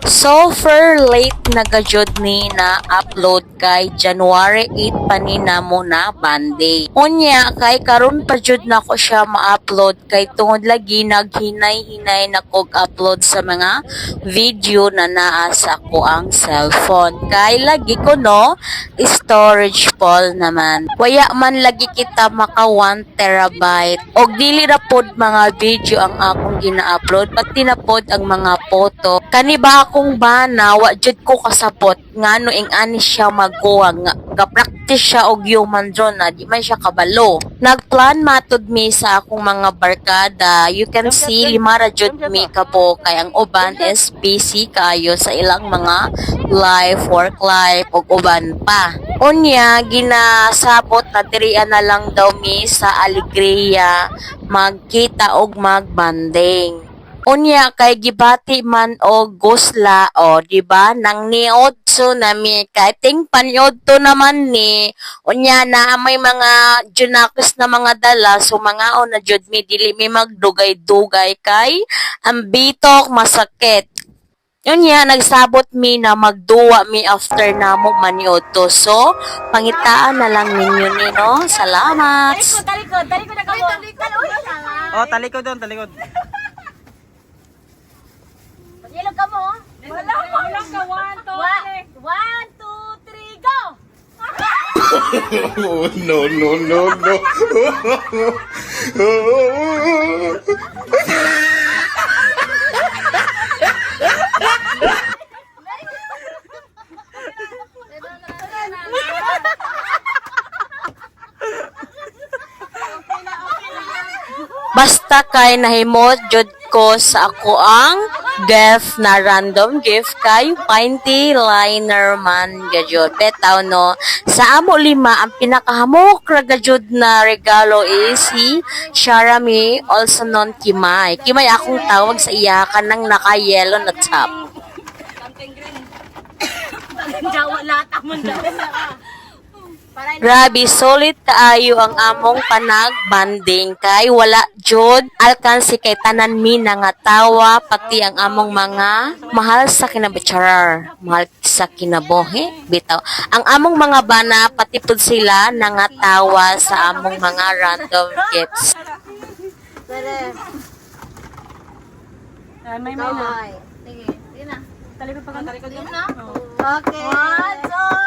Super late na gajud ni na upload kay January 8 pa ni namo na Monday. Unya kay karon pa jud na ko siya ma-upload kay tungod lagi naghinay-hinay na kog upload sa mga video na naa sa ko ang cellphone. Kay lagi ko no storage full naman. Waya man lagi kita maka 1 terabyte. Og dili ra pod mga video ang akong gina-upload pati na pod ang mga photo. Kani ba akong bana wa jud ko kasabot ngano ing ani siya magkuha nga ga-practice siya og human drone na di man siya kabalo. Nagplan matud mi sa akong mga barkada. You can see lima ra jud mi kabo kay ang uban is busy kayo sa ilang mga work life ug uban pa. Unya ginasabot na dirian na lang daw mi sa Alegria magkita og magbanding. Unya kay gibati man og gusla o di ba nang niod so nami kay ting panyod to naman ni unya na may mga junakos na mga dala so mga o na jud mi dili mi magdugay-dugay kay ang bitok masakit. Unya nagsabot mi na magduwa mi after namo maniod to so pangitaan na lang ninyo ni no. Salamat. Talikod na kamo. Oh, talikod doon, talikod. Yellow ka mo? Wala ka. 1, 2, 3, go! Oh, no, no, no, no. Basta kay nahimot jud ko sa ako ang gift na random gift kay Pinty Liner man gajud. Betaw no. Sa amo lima ang pinakahamok ra gajud na regalo is si Sharami also known Kimay. Kimay akong tawag sa iya kanang naka-yellow na top. Jawa lahat amon daw. Grabe, solid kaayo ang among panag-banding kay wala jud alkansi kay tanan mi nangatawa pati ang among mga mahal sa kinabatsarar, mahal sa kinabuhi bitaw. Ang among mga bana pati pud sila nangatawa sa among mga random gifts. May na. Sige, sige na. Talikod pa ka. Talikod na. Okay. 1, 2,